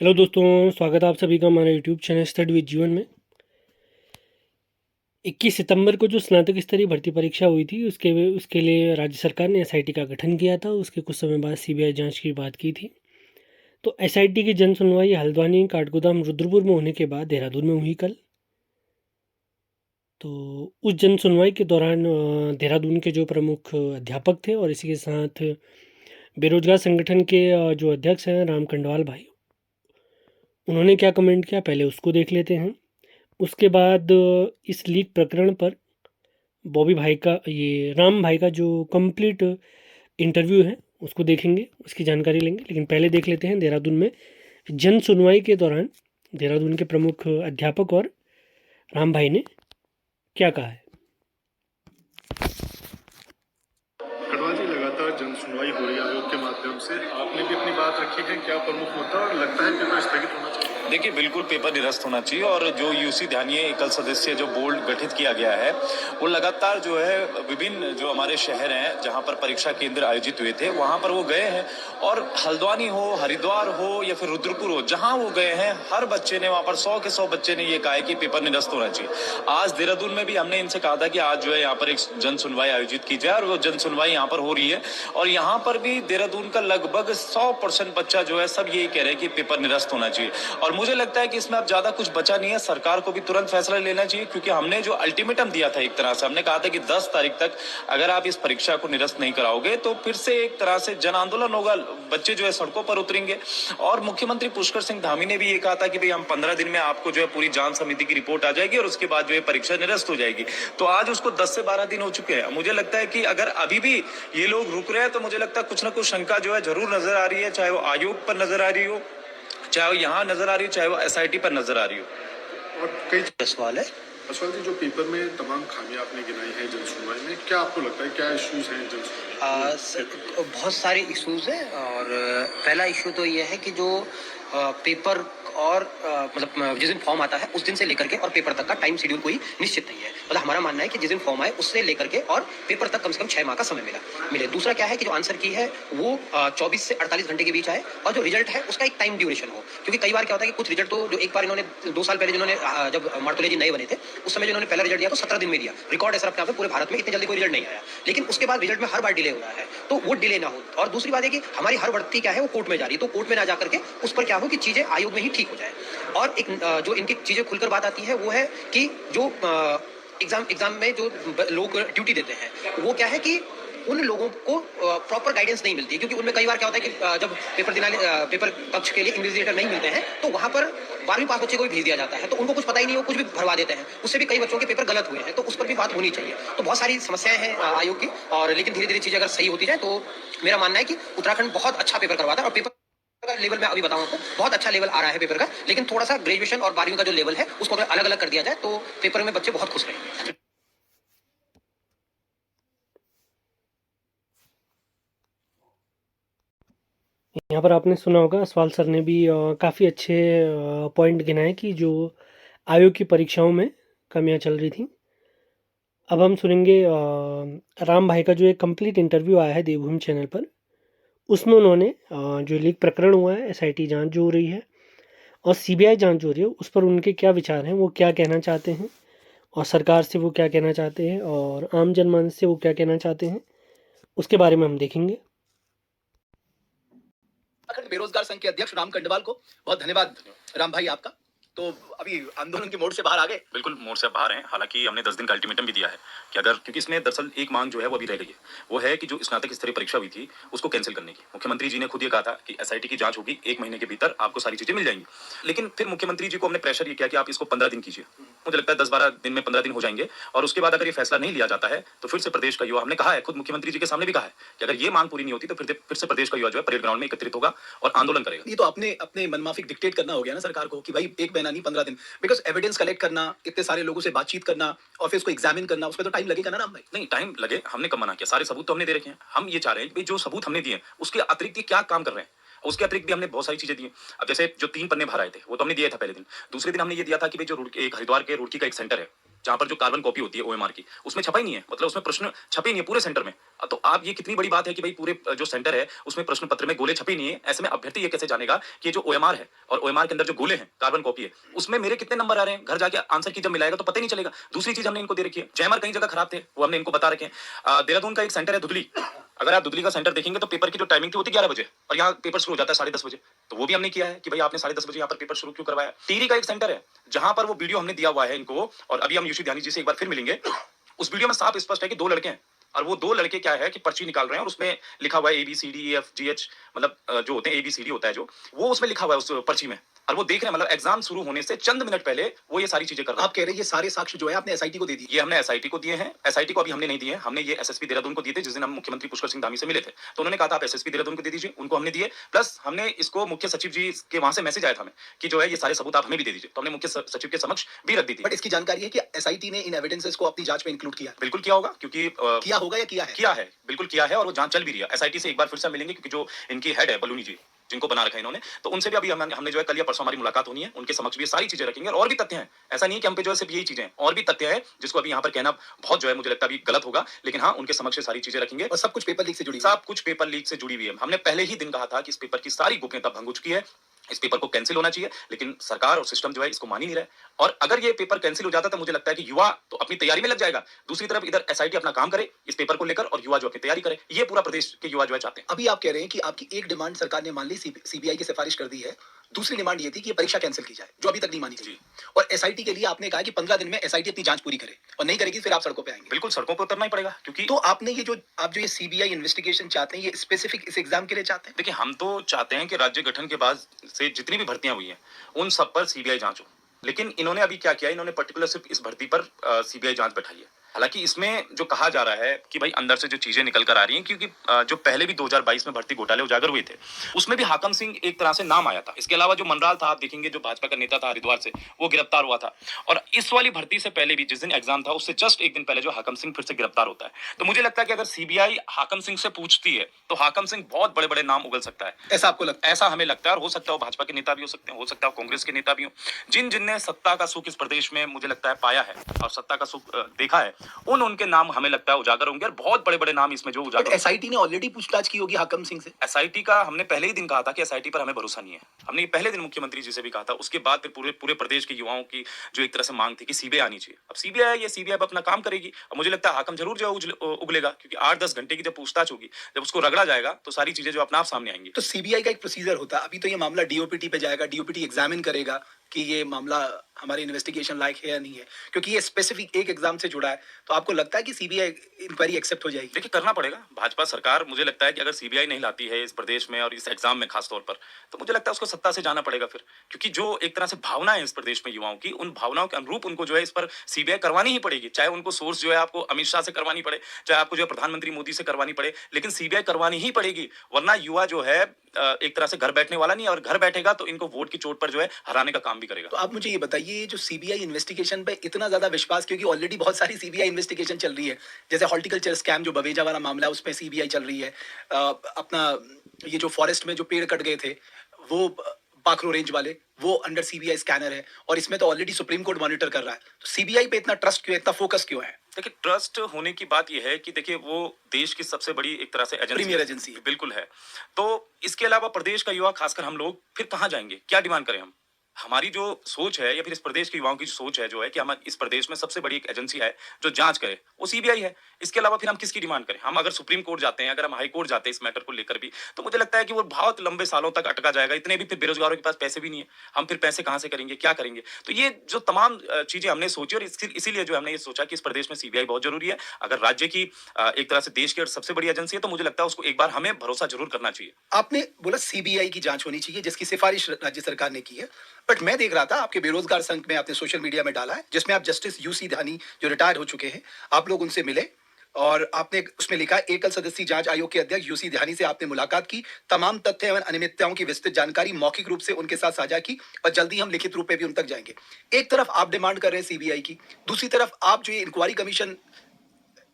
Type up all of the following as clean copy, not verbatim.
Hello दोस्तों, स्वागत है आप सभी का हमारे यूट्यूब चैनल स्टडी विद जीवन में। 21 सितंबर को जो स्नातक स्तरीय भर्ती परीक्षा हुई थी उसके लिए राज्य सरकार ने एसआईटी का गठन किया था। उसके कुछ समय बाद सीबीआई जांच की बात की थी। तो एसआईटी की जन सुनवाई हल्द्वानी, काठगोदाम, रुद्रपुर में होने के बाद देहरादून में हुई कल। तो उस जन सुनवाई के दौरान देहरादून के जो प्रमुख अध्यापक थे और इसी के साथ बेरोजगार संगठन के जो अध्यक्ष हैं राम कंडवाल भाई, उन्होंने क्या कमेंट किया पहले उसको देख लेते हैं। उसके बाद इस लीक प्रकरण पर बॉबी भाई का, ये राम भाई का जो कंप्लीट इंटरव्यू है उसको देखेंगे, उसकी जानकारी लेंगे। लेकिन पहले देख लेते हैं देहरादून में जन सुनवाई के दौरान देहरादून के प्रमुख अध्यापक और राम भाई ने क्या कहा है। कटवाल जी, लगातार जन सुनवाई हो रही है आयोग के माध्यम से, आपने भी अपनी बात रखी है, क्या प्रमुख मुद्दा और लगता है पेपर स्थगित होना चाहिए? देखिए, बिल्कुल पेपर निरस्त होना चाहिए। और जो यूसी ध्यानीय एकल सदस्य जो बोर्ड गठित किया गया है, वो लगातार जो है विभिन्न जो हमारे शहर हैं जहां पर परीक्षा केंद्र आयोजित हुए थे वहां पर वो गए हैं। और हल्द्वानी हो, हरिद्वार हो या फिर रुद्रपुर हो, जहां वो गए हैं हर बच्चे ने वहां पर 100 के 100 बच्चे ने ये कहा है कि पेपर निरस्त होना चाहिए। आज देहरादून में भी हमने इनसे कहा था कि आज जो है यहाँ पर एक जन सुनवाई आयोजित की जाए, और वो जन सुनवाई यहाँ पर हो रही है। और यहाँ पर भी देहरादून का लगभग 100% बच्चा जो है सब यही कह रहे हैं कि पेपर निरस्त होना चाहिए। और मुझे लगता है कि इसमें अब ज्यादा कुछ बचा नहीं है, सरकार को भी तुरंत फैसला लेना चाहिए। क्योंकि हमने जो अल्टीमेटम दिया था, एक तरह से हमने कहा था कि 10 तारीख तक अगर आप इस परीक्षा को निरस्त नहीं कराओगे तो फिर से एक तरह से जन आंदोलन होगा, बच्चे जो है सड़कों पर उतरेंगे। और मुख्यमंत्री पुष्कर सिंह धामी ने भी ये कहा था कि भाई हम 15 दिन में आपको जो है पूरी जांच समिति की रिपोर्ट आ जाएगी और उसके बाद जो है परीक्षा निरस्त हो जाएगी। तो आज उसको 10 से 12 दिन हो चुके हैं। मुझे लगता है कि अगर अभी भी ये लोग रुक रहे हैं तो मुझे लगता है कुछ ना कुछ शंका जो है जरूर नजर आ रही है, चाहे वो आयोग पर नजर आ रही हो, चाहे वो यहाँ नजर आ रही हो, चाहे वो एसआईटी पर नजर आ रही हो। और कई सवाल है असवाल जी, जो पेपर में तमाम खामियां आपने गिनाई हैं जन सुनवाई में, क्या आपको लगता है क्या इश्यूज हैं जन सुनवाई? बहुत सारे इश्यूज हैं। और पहला इशू तो ये है कि जो पेपर और मतलब जिस दिन फॉर्म आता है उस दिन से लेकर के और पेपर तक का टाइम शेड्यूल कोई निश्चित नहीं है। मतलब हमारा मानना है कि जिस दिन फॉर्म आए उससे लेकर के और पेपर तक कम से कम 6 माह का समय मिले। दूसरा क्या है कि जो आंसर की है वो 24 से 48 घंटे के बीच आए और जो रिजल्ट है उसका एक टाइम ड्यूरेशन हो। क्योंकि कई बार क्या होता है कि कुछ रिजल्ट तो जो एक बार इन्होंने 2 साल पहले जिन्होंने जब मार्तोले जी नए बने थे उस समय जिन्होंने पहला रिजल्ट दिया तो 17 दिन में दिया। रिकॉर्ड ऐसा अपने आप में पूरे भारत में इतनी जल्दी कोई रिजल्ट नहीं आया। लेकिन उसके बाद रिजल्ट में हर बार डिले हो रहा है, तो वो डिले ना हो। और दूसरी बात है कि हमारी हर बढ़ती क्या है वो कोर्ट में जा रही है, तो कोर्ट में ना जाकर के उस पर क्या हो कि चीजें आयोग में ही ठीक हो जाए। और एक जो इनकी चीजें खुलकर बात आती है वो है कि जो एग्जाम में जो लोग ड्यूटी देते हैं वो क्या है कि उन लोगों को प्रॉपर गाइडेंस नहीं मिलती। क्योंकि उनमें कई बार क्या होता है कि जब पेपर कक्ष के लिए इन्विजिलेटर नहीं मिलते हैं तो वहां पर 12वीं पास बच्चे को भी भेज दिया जाता है, तो उनको कुछ पता ही नहीं, वो कुछ भी भरवा देते हैं। उससे भी कई बच्चों के पेपर गलत हुए हैं, तो उस पर भी बात होनी चाहिए। तो बहुत सारी समस्याएं हैं आयोग की। और लेकिन धीरे धीरे चीजें अगर सही होती जाए तो मेरा मानना है कि उत्तराखंड बहुत अच्छा पेपर करवाता है। और पेपर का लेवल मैं अभी बताऊं आपको, बहुत अच्छा लेवल आ रहा है पेपर का। लेकिन थोड़ा सा ग्रेजुएशन और 12वीं का जो लेवल है उसको अगर अलग अलग कर दिया जाए तो पेपर में बच्चे बहुत खुश रहेंगे। यहाँ पर आपने सुना होगा सवाल सर ने भी काफ़ी अच्छे पॉइंट गिनाए कि जो आयोग की परीक्षाओं में कमियाँ चल रही थी। अब हम सुनेंगे राम भाई का जो एक कंप्लीट इंटरव्यू आया है देवभूमि चैनल पर। उसमें उन्होंने जो लीक प्रकरण हुआ है, एसआईटी जांच जो हो रही है और सीबीआई जांच जो हो रही है, उस पर उनके क्या विचार हैं, वो क्या कहना चाहते हैं और सरकार से वो क्या कहना चाहते हैं और आम जनमानस से वो क्या कहना चाहते हैं, उसके बारे में हम देखेंगे। उत्तराखंड बेरोजगार संघ के अध्यक्ष राम कंडवाल को बहुत धन्यवाद। राम भाई आपका तो अभी आंदोलन के मोड़ से बाहर आ गए। बिल्कुल मोड़ से बाहर हैं। हालांकि हमने 10 दिन का अल्टीमेटम भी दिया है कि अगर, क्योंकि इसमें दरअसल एक मांग जो है वो अभी रह गई है, वो है कि जो स्नातक स्तरीय परीक्षा हुई थी उसको कैंसिल करने की। मुख्यमंत्री जी ने खुद ये कहा था कि एसआईटी की जांच होगी, 1 महीने के भीतर आपको सारी चीजें मिल जाएंगी। लेकिन फिर मुख्यमंत्री जी को हमने प्रेशर ये किया कि आप इसको 15 दिन कीजिए। मुझे लगता है 10-12 दिन में 15 दिन हो जाएंगे। और उसके बाद अगर ये फैसला नहीं लिया जाता है तो फिर से प्रदेश का युवा, हमने कहा है, खुद मुख्यमंत्री जी के सामने भी कहा है कि अगर ये मांग पूरी नहीं होती तो फिर से प्रदेश का युवा जो है परेड ग्राउंड में एकत्रित होगा और आंदोलन करेगा। ये तो आपने अपने मनमाफिक डिक्टेट करना हो गया ना सरकार को कि भाई 1 महीना नहीं 15 दिन। बिकॉज एविडेंस कलेक्ट करना, इतने सारे लोगों से बातचीत करना और फिर उसको एग्जामिन करना, उसमें तो टाइम लगेगा ना राम भाई। नहीं, टाइम लगे, हमने कब मना किया? सारे सबूत तो हमने दे रखे हैं। हम ये चाह रहे हैं कि जो सबूत हमने दिए उसके अतिरिक्त ये क्या काम कर रहे हैं, उसके अतिरिक्त भी हमने बहुत सारी चीजें दी हैं। अब जैसे जो 3 पन्ने बाहर आए थे वो तो हमने दिया था पहले दिन। दूसरे दिन हमने ये दिया था कि भाई जो एक हरिद्वार के रुड़की का एक सेंटर है, जहां पर जो कार्बन कॉपी होती है ओएमआर की, उसमें छपा ही नहीं है, मतलब उसमें प्रश्न छपे नहीं है पूरे सेंटर में। तो आप ये कितनी बड़ी बात है कि भाई पूरे जो सेंटर है उसमें प्रश्न पत्र में गोले छपे नहीं है। ऐसे में अभ्यर्थी ये कैसे जानेगा कि जो ओएमआर है और ओएमआर के अंदर जो गोले हैं, कार्बन कॉपी है, उसमें मेरे कितने नंबर आ रहे हैं? घर जाके आंसर की जब मिलाएगा तो पता ही नहीं चलेगा। दूसरी चीज हमने इनको दे रखी है, जैमर कई जगह खराब थे, वो हमने इनको बता रखे हैं। देहरादून का एक सेंटर है दुधली, अगर आप दुधली का सेंटर देखेंगे तो पेपर की जो टाइमिंग थी वो थी 11 बजे और यहाँ पेपर शुरू हो जाता है 10:30 बजे। तो वो भी हमने किया है कि भाई आपने 10:30 बजे यहाँ पर पेपर शुरू क्यों करवाया। टिहरी का एक सेंटर है जहां पर वो वीडियो हमने दिया हुआ है इनको, और अभी हम यूसी ध्यानी जी से एक बार फिर मिलेंगे। उस वीडियो में साफ स्पष्ट है कि 2 लड़के हैं और वो 2 लड़के क्या है कि पर्ची निकाल रहे हैं और उसमें लिखा हुआ है ABCDEFGH, मतलब जो होते हैं ABCD होता है जो, वो उसमें लिखा हुआ है उस पर्ची में, और वो देख रहे हैं, मतलब एग्जाम शुरू होने से चंद मिनट पहले वो ये सारी चीजें कर रहे हैं। आप कह रहे हैं ये सारे साक्ष्य जो है आपने एसआईटी को दे दिए? ये हमने एसआईटी को दिए हैं। एसआईटी को अभी हमने नहीं दिए हैं, हमने ये एसएसपी देहरादून को दिए थे जिस दिन हम मुख्यमंत्री पुष्कर सिंह धामी से मिले थे। तो उन्होंने कहा था आप एसएसपी देहरादून को दे दीजिए, उनको हमने दिए। प्लस हमने इसको मुख्य सचिव जी के वहां से मैसेज आया था हमें कि जो है ये सारे सबूत आप हमें भी दे दीजिए, तो हमने मुख्य सचिव के समक्ष भी रख दी थी। बट इसकी जानकारी है कि एसआईटी ने इन एविडेंसेस को अपनी जांच में इंक्लूड किया? बिल्कुल किया होगा, क्योंकि किया होगा या किया है? किया है, बिल्कुल किया है, और वो जांच चल भी रही है। एसआईटी से एक बार फिर से मिलेंगे, क्योंकि जो इनकी हेड है बलूनी जी, जिनको बना रखा है इन्होंने, तो उनसे भी अभी हमने जो है कल या परसों हमारी मुलाकात होनी है, उनके समक्ष भी ये सारी चीजें रखेंगे। और भी तथ्य हैं, ऐसा नहीं है कि हम पे जो है सिर्फ यही चीजें हैं, और भी तथ्य हैं जिसको अभी यहाँ पर कहना बहुत जो है मुझे लगता है अभी गलत होगा, लेकिन हाँ उनके समक्ष सारी चीजें रखेंगे। और सब कुछ पेपर लीक से जुड़ी हुई है? सब कुछ पेपर लीक से जुड़ी हुई है। हमने पहले ही दिन कहा था कि इस पेपर की सारी गोपनीयता भंग हो चुकी है, इस पेपर को कैंसिल होना चाहिए, लेकिन सरकार और सिस्टम जो है इसको मान ही नहीं रहा है। और अगर ये पेपर कैंसिल हो जाता तो मुझे लगता है कि युवा तो अपनी तैयारी में लग जाएगा, दूसरी तरफ इधर एसआईटी अपना काम करे इस पेपर को लेकर, और युवा जो अपनी तैयारी करे, ये पूरा प्रदेश के युवा जो है चाहते हैं। अभी आप कह रहे हैं कि आपकी एक डिमांड सरकार ने मान ली, सीबीआई की सिफारिश कर दी है, दूसरी डिमांड ये थी कि ये परीक्षा कैंसिल की जाए, जो अभी तक नहीं मानी गई। और एसआईटी के लिए आपने कहा कि 15 दिन में एसआईटी अपनी जांच पूरी करे, और नहीं करेगी फिर आप सड़कों पे आएंगे। बिल्कुल सड़कों पर उतरना ही पड़ेगा, क्योंकि तो आपने ये जो ये सीबीआई इन्वेस्टिगेशन चाहते हैं, ये स्पेसिफिक इस एग्जाम के लिए चाहते हैं? देखिए हम तो चाहते हैं कि राज्य गठन के बाद से जितनी भी भर्तियां हुई हैं उन सब पर सीबीआई जांच हो, लेकिन इन्होंने अभी क्या किया, इन्होंने पर्टिकुलर सिर्फ इस भर्ती पर सीबीआई जांच बैठाई है। हालांकि इसमें जो कहा जा रहा है कि भाई अंदर से जो चीजें निकल कर आ रही हैं, क्योंकि जो पहले भी 2022 में भर्ती घोटाले उजागर हुए थे उसमें भी हाकम सिंह एक तरह से नाम आया था। इसके अलावा जो मनराल था, आप देखेंगे जो भाजपा का नेता था हरिद्वार से, वो गिरफ्तार हुआ था। और इस वाली भर्ती से पहले भी जिस दिन एग्जाम था उससे जस्ट एक दिन पहले जो हाकम सिंह फिर से गिरफ्तार होता है। तो मुझे लगता है कि अगर सीबीआई हाकम सिंह से पूछती है तो हाकम सिंह बहुत बड़े बड़े नाम उगल सकता है। ऐसा आपको लगता है? ऐसा हमें लगता है, और हो सकता है वो भाजपा के नेता भी हो सकते हैं, हो सकता है वो कांग्रेस के नेता भी हो, जिनने सत्ता का सुख इस प्रदेश में मुझे लगता है पाया है और सत्ता का सुख देखा है, उनके नाम हमें लगता है उजागर होंगे, और बहुत बड़े बड़े नाम इसमें जो उजागर। एसआईटी ने ऑलरेडी पूछताछ की होगी हाकम सिंह से? एसआईटी का हमने पहले ही दिन कहा था कि एसआईटी पर हमें भरोसा नहीं है। हमने ये पहले दिन मुख्यमंत्री जी से भी कहा था, उसके बाद फिर पूरे प्रदेश के युवाओं की जो एक तरह से मांग थी कि सीबीआई आनी चाहिए। अब सीबीआई, ये सीबीआई अपना काम करेगी, और मुझे लगता है हाकम जरूर जो उगलेगा, क्योंकि 8-10 घंटे की जब पूछताछ होगी, जब उसको रगड़ा जाएगा तो सारी चीजें जो अपना आप सामने आएंगी। तो सीबीआई का एक प्रोसीजर होता है, अभी तो ये मामला डीओपीटी पे जाएगा, डीओपीटी एग्जामिन करेगा कि ये मामला हमारे इन्वेस्टिगेशन लायक है या नहीं है, क्योंकि ये स्पेसिफिक एक एग्जाम से जुड़ा है। तो आपको लगता है कि सीबीआई इंक्वायरी एक्सेप्ट हो जाएगी? देखिए करना पड़ेगा, भाजपा सरकार, मुझे लगता है कि अगर सीबीआई नहीं लाती है इस प्रदेश में और इस एग्जाम में खास तौर पर, तो मुझे लगता है उसको सत्ता से जाना पड़ेगा फिर, क्योंकि जो एक तरह से भावना है इस प्रदेश में युवाओं की, उन भावनाओं के अनुरूप उनको जो है इस पर सीबीआई करवानी ही पड़ेगी। चाहे उनको सोर्स जो है आपको अमित शाह से करवानी पड़े, चाहे आपको जो है प्रधानमंत्री मोदी से करवानी पड़े, लेकिन सीबीआई करवानी ही पड़ेगी, वरना युवा जो है एक तरह से घर बैठने वाला नहीं है, और घर बैठेगा तो इनको वोट की चोट पर जो है हराने का काम भी करेगा। तो आप मुझे ये बताइए, जो सीबीआई इन्वेस्टिगेशन पे इतना ज्यादा विश्वास, क्योंकि ऑलरेडी बहुत सारी सीबीआई इन्वेस्टिगेशन चल रही है, जैसे हॉर्टिकल्चर स्कैम जो बवेजा वाला मामला है उसमें सीबीआई चल रही है, अपना ये जो फॉरेस्ट में जो पेड़ कट गए थे वो पाखरो रेंज वाले, वो अंडर सीबीआई स्कैनर है, और इसमें तो ऑलरेडी सुप्रीम कोर्ट मॉनिटर कर रहा है। तो सीबीआई पे इतना ट्रस्ट क्यों है, इतना फोकस क्यों है? देखिए ट्रस्ट होने की बात यह है कि देखिए वो देश की सबसे बड़ी एक तरह से प्रीमियर एजेंसी है। बिल्कुल है। तो इसके अलावा प्रदेश का युवा, खासकर हम लोग, फिर कहाँ जाएंगे, क्या डिमांड करें हम? हमारी जो सोच है, या फिर इस प्रदेश के युवाओं की सोच है जो है कि हम इस प्रदेश में सबसे बड़ी एक एजेंसी है जो जांच करे, वो सीबीआई है। इसके अलावा फिर हम किसकी डिमांड करें? हम अगर सुप्रीम कोर्ट जाते हैं, अगर हम हाई कोर्ट जाते हैं इस मैटर को लेकर भी, तो मुझे लगता है कि वो बहुत लंबे सालों तक अटका जाएगा। इतने भी फिर बेरोजगारों के पास पैसे भी नहीं है, हम फिर पैसे कहां से करेंगे, क्या करेंगे? तो ये जो तमाम चीजें हमने सोची, और इसीलिए जो हमने ये सोचा कि इस प्रदेश में सीबीआई बहुत जरूरी है। अगर राज्य की एक तरह से देश की सबसे बड़ी एजेंसी है, तो मुझे लगता है उसको एक बार हमें भरोसा जरूर करना चाहिए। आपने बोला सीबीआई की जांच होनी चाहिए, जिसकी सिफारिश राज्य सरकार ने की है, बट मैं देख रहा था आपके बेरोजगार संघ में आपने सोशल मीडिया में डाला है, जिसमें आप जस्टिस यूसी ध्यानी जो रिटायर्ड हो चुके हैं, आप लोग उनसे मिले, और आपने उसमें लिखा, एकल सदस्यीय जांच आयोग के अध्यक्ष यूसी ध्यानी से आपने मुलाकात की, तमाम तथ्य एवं अनियमितताओं की विस्तृत जानकारी मौखिक रूप से उनके साथ साझा की, और जल्दी हम लिखित रूप में भी उन तक जाएंगे। एक तरफ आप डिमांड कर रहे हैं सीबीआई की, दूसरी तरफ आप जो ये इंक्वायरी कमीशन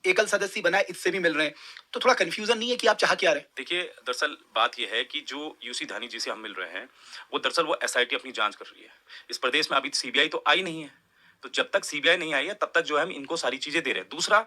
एकल सदस्य बनाए, इससे भी मिल रहे हैं, तो थोड़ा कंफ्यूजन नहीं है कि आप चाह क्या रहे हैं? देखिए दरअसल बात यह है कि जो यूसी धानी जी से हम मिल रहे हैं, वो दरअसल वो एसआईटी अपनी जांच कर रही है। इस प्रदेश में अभी सीबीआई तो आई नहीं है, तो जब तक सीबीआई नहीं आई है तब तक जो है हम इनको सारी चीजें दे रहे हैं। दूसरा,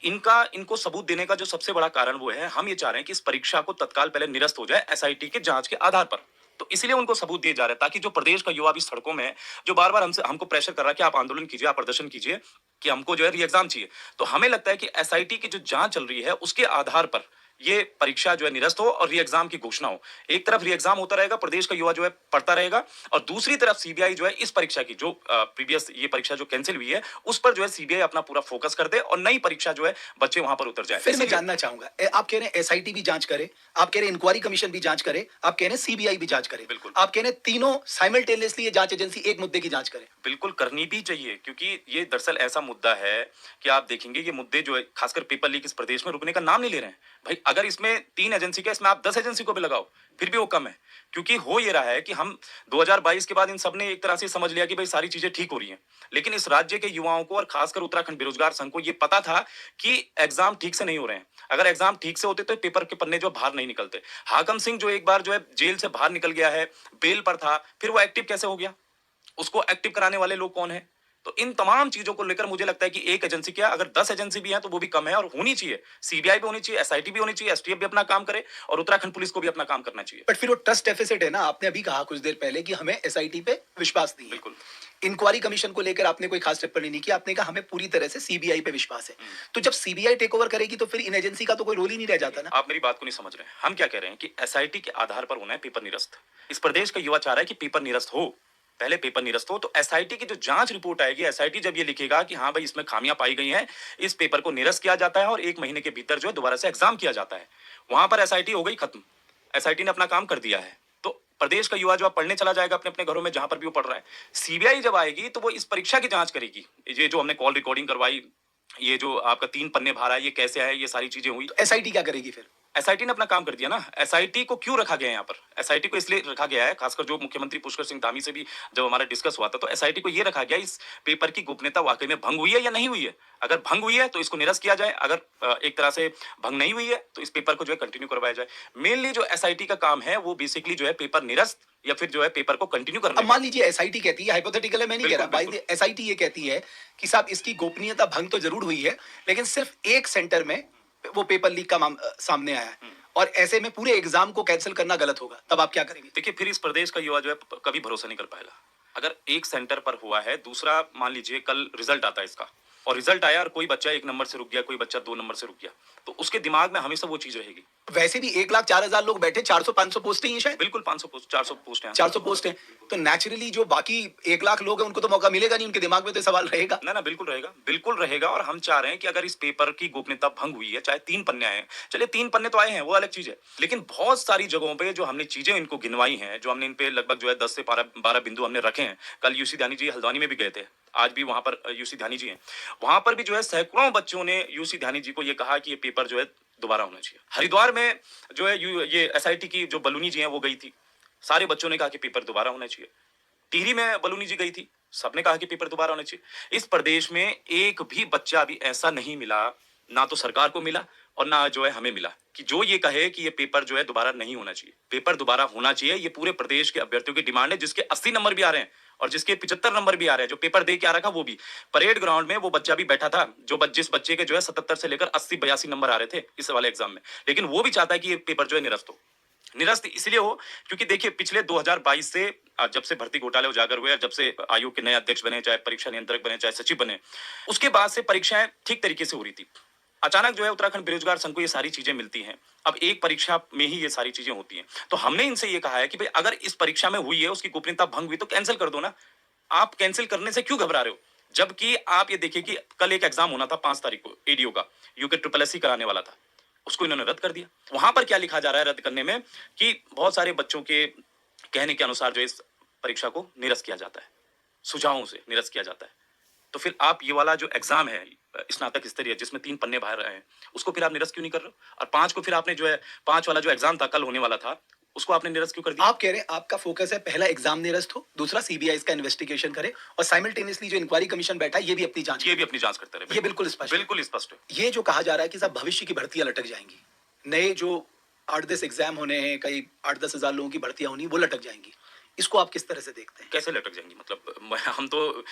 इनको सबूत देने का जो सबसे बड़ा कारण वो है, हम ये चाह रहे हैं कि इस परीक्षा को तत्काल पहले निरस्त हो जाए एसआईटी के जांच के आधार पर। तो इसलिए उनको सबूत दिए जा रहे हैं ताकि जो प्रदेश का युवा भी सड़कों में है, जो बार बार हमको प्रेशर कर रहा है कि आप आंदोलन कीजिए, आप प्रदर्शन कीजिए, कि हमको जो है री एग्जाम चाहिए, तो हमें लगता है कि एसआईटी की जो जांच चल रही है उसके आधार पर ये परीक्षा जो है निरस्त हो और री एग्जाम की घोषणा हो। एक तरफ री एग्जाम होता रहेगा, प्रदेश का युवा जो है पढ़ता रहेगा, और दूसरी तरफ सीबीआई जो है इस परीक्षा की जो प्रीवियस ये परीक्षा जो कैंसिल हुई है उस पर जो है सीबीआई अपना पूरा फोकस कर दे और नई परीक्षा जो है बच्चे वहां पर उतर जाए। फिर मैं जानना चाहूंगा, आप कह रहे हैं एसआईटी भी जांच करे, आप कह रहे हैं इंक्वायरी कमीशन भी जांच करे, आप कह रहे हैं सीबीआई भी जांच करे, बिल्कुल। आप कह रहे हैं तीनों साइमल्टेनियसली ये जांच एजेंसी एक मुद्दे की जांच करे। बिल्कुल करनी भी चाहिए, क्योंकि ये दरअसल ऐसा मुद्दा है कि आप देखेंगे ये मुद्दे जो है खासकर पेपर लीक इस प्रदेश में रुकने का नाम नहीं ले रहे हैं। भाई अगर इसमें 3 एजेंसी का, इसमें आप 10 एजेंसी को भी लगाओ फिर भी वो कम है, क्योंकि हो ये रहा है कि हम 2022 के बाद इन सब ने एक तरह से समझ लिया कि भाई सारी चीजें ठीक हो रही हैं, लेकिन इस राज्य के युवाओं को और खासकर उत्तराखंड बेरोजगार संघ को ये पता था कि एग्जाम ठीक से नहीं हो रहे हैं। अगर एग्जाम ठीक से होते तो पेपर के पन्ने जो बाहर नहीं निकलते। हाकम सिंह जो एक बार जो है जेल से बाहर निकल गया है, बेल पर था, फिर वो एक्टिव कैसे हो गया? उसको एक्टिव कराने वाले लोग कौन है? तो इन तमाम चीजों को लेकर मुझे लगता है कि एक एजेंसी क्या, अगर 10 एजेंसी भी है तो वो भी कम है, और होनी चाहिए। सीबीआई भी होनी चाहिए, एसआईटी भी होनी चाहिए, एसटीएफ भी अपना काम करे और उत्तराखंड पुलिस को भी अपना काम करना चाहिए। बट फिर वो ट्रस्ट डेफिसिट है ना, आपने अभी कहा कुछ देर पहले कि हमें एसआईटी पे विश्वास नहीं है। बिल्कुल। इंक्वायरी कमीशन को लेकर आपने कोई खास टिप्पणी नहीं की, आपने कहा हमें पूरी तरह से सीबीआई पे विश्वास है। तो जब सीबीआई टेक ओवर करेगी तो फिर इन एजेंसी का तो कोई रोल ही नहीं रह जाता ना। आप मेरी बात को नहीं समझ रहे हैं। हम क्या कह रहे हैं कि एसआईटी के आधार पर होना है पेपर निरस्त। इस प्रदेश का युवा चाह रहा है कि पेपर निरस्त हो, पहले पेपर निरस्त हो, तो एसआईटी की जो जांच रिपोर्ट आएगी, एसआईटी जब ये लिखेगा कि हाँ भाई इसमें खामियां पाई गई हैं, इस पेपर को निरस्त किया जाता है और 1 महीने के भीतर जो है दोबारा से एग्जाम किया जाता है, वहां पर एसआईटी हो गई खत्म। एसआईटी ने अपना काम कर दिया है, तो प्रदेश का युवा जो पढ़ने चला जाएगा अपने अपने घरों में जहां पर भी वो पढ़ रहा है। सीबीआई जब आएगी तो वो इस परीक्षा की जांच करेगी। ये जो हमने कॉल रिकॉर्डिंग करवाई, ये जो आपका 3 पन्ने भरा है, ये कैसे है, ये सारी चीजें हुई। एसआईटी क्या करेगी फिर? एसआईटी ने अपना काम कर दिया ना। एसआईटी को क्यों रखा गया है यहाँ पर? एसआईटी को इसलिए रखा गया है, खासकर जो मुख्यमंत्री पुष्कर सिंह धामी से भी जब हमारा डिस्कस हुआ था, तो एसआईटी को ये रखा गया इस पेपर की गोपनीयता वाकई में भंग हुई है या नहीं हुई है। अगर भंग हुई है तो इसको निरस्त किया जाए, अगर एक तरह से भंग नहीं हुई है तो इस पेपर को जो है कंटिन्यू करवाया जाए। मेनली जो एसआईटी का काम है वो बेसिकली जो है पेपर निरस्त या फिर जो है पेपर को कंटिन्यू करना। अब मान लीजिए एसआईटी कहती है, हाइपोथेटिकल है, मैं नहीं कह रहा भाई, एसआईटी ये कहती है कि साहब इसकी गोपनीयता भंग तो जरूर हुई है, लेकिन सिर्फ एक सेंटर में वो पेपर लीक का सामने आया है और ऐसे में पूरे एग्जाम को कैंसिल करना गलत होगा, तब आप क्या करेंगे? देखिए, फिर इस प्रदेश का युवा जो है कभी भरोसा नहीं कर पाएगा। अगर एक सेंटर पर हुआ है, दूसरा मान लीजिए कल रिजल्ट आता है इसका, और रिजल्ट आया और कोई बच्चा 1 नंबर से रुक गया, कोई बच्चा 2 नंबर से रुक गया, तो उसके दिमाग में हमेशा वो चीज रहेगी। वैसे भी 1,04,000 लोग बैठे, 400-500 पोस्टें ही हैं शायद। बिल्कुल 500 पोस्ट, 400 पोस्ट हैं। 400 पोस्ट हैं, तो नेचुरली जो बाकी 1 लाख लोग हैं उनको तो मौका मिलेगा नहीं, उनके दिमाग में तो सवाल रहेगा ना। बिल्कुल रहेगा, बिल्कुल रहेगा। और हम चाह रहे हैं कि अगर इस पेपर की गोपनीयता भंग हुई है, चाहे 3 पन्ने आए, चलिए 3 पन्ने तो आए हैं, वो अलग चीज है, लेकिन बहुत सारी जगहों पे जो हमने चीजें इनको गिनवाई हैं, जो हमने इन पे लगभग जो है 10 से 12 बिंदु हमने रखे हैं। कल यूसी ध्यानी जी हल्द्वानी में भी गए थे, आज भी वहां पर यूसी ध्यानी जी हैं, वहां पर भी जो है सैकड़ों बच्चों ने यूसी ध्यानी जी को ये कहा कि ये पेपर जो है दोबारा होना चाहिए। हरिद्वार में जो है ये एसआईटी की जो बलूनी जी हैं वो गई थी, सारे बच्चों ने कहा कि पेपर दोबारा होना चाहिए। टिहरी में बलूनी जी गई थी, सबने कहा कि पेपर दोबारा होना चाहिए। इस प्रदेश में एक भी बच्चा भी ऐसा नहीं मिला, ना तो सरकार को मिला और ना जो है हमें मिला, कि जो ये कहे कि ये पेपर जो है दोबारा नहीं होना चाहिए। पेपर दोबारा होना चाहिए, ये पूरे प्रदेश के अभ्यर्थियों की डिमांड है, जिसके 80 नंबर भी आ रहे हैं और जिसके 75 नंबर भी आ रहे हैं। जो पेपर दे के आ रखा वो भी परेड ग्राउंड में वो बच्चा भी बैठा था, जिस बच्चे के जो है 77 से लेकर 80-82 नंबर आ रहे थे इस वाले एग्जाम में, लेकिन वो भी चाहता है कि ये पेपर जो है निरस्त हो। निरस्त इसलिए हो क्योंकि देखिए पिछले 2022 से जब से भर्ती घोटाले उजागर हुए, जब से आयोग के नए अध्यक्ष बने, चाहे परीक्षा नियंत्रक बने, चाहे सचिव बने, उसके बाद से परीक्षाएं ठीक तरीके से हो रही थी। अचानक जो है उत्तराखंड बेरोजगार संघ को ये सारी चीजें मिलती हैं, अब एक परीक्षा में ही ये सारी चीजें होती हैं। तो हमने इनसे ये कहा है कि भाई अगर इस परीक्षा में हुई है, उसकी गोपनीयता भंग हुई, तो कैंसिल कर दो ना। आप कैंसिल करने से क्यों घबरा रहे हो? जबकि आप ये देखिए कि कल एक एग्जाम होना था 5 तारीख को एडीओ का, यूके SSSC कराने वाला था, उसको इन्होंने रद्द कर दिया। वहां पर क्या लिखा जा रहा है रद्द करने में, कि बहुत सारे बच्चों के कहने के अनुसार जो इस परीक्षा को निरस्त किया जाता है, सुझावों से निरस्त किया जाता है। तो फिर आप ये वाला जो एग्जाम है स्नातक स्तरीय, जिसमें 3 पन्ने बाहर रहे हैं, उसको फिर आप निरस्त क्यों नहीं कर रहे हो? और 5 को फिर आपने जो है 5 वाला जो एग्जाम था कल होने वाला था, उसको आपने निरस्त क्यों कर दिया? आप कह रहे हैं आपका फोकस है पहला एग्जाम निरस्त हो, दूसरा सीबीआई इसका इन्वेस्टिगेशन करे और साइमल्टेनियसली जो इंक्वायरी कमीशन बैठा है ये भी अपनी जांच करते रहे। ये बिल्कुल स्पष्ट है। बिल्कुल स्पष्ट है। ये जो कहा जा रहा है कि साहब भविष्य की भर्तियां लटक जाएंगी, नए जो 8-10 एग्जाम होने हैं, कई 8-10 हजार लोगों की भर्तियां होनी, वो लटक जाएंगी, इसको आप किस तरह से देखते हैं? कैसे लटक जाएंगी? मतलब हम तो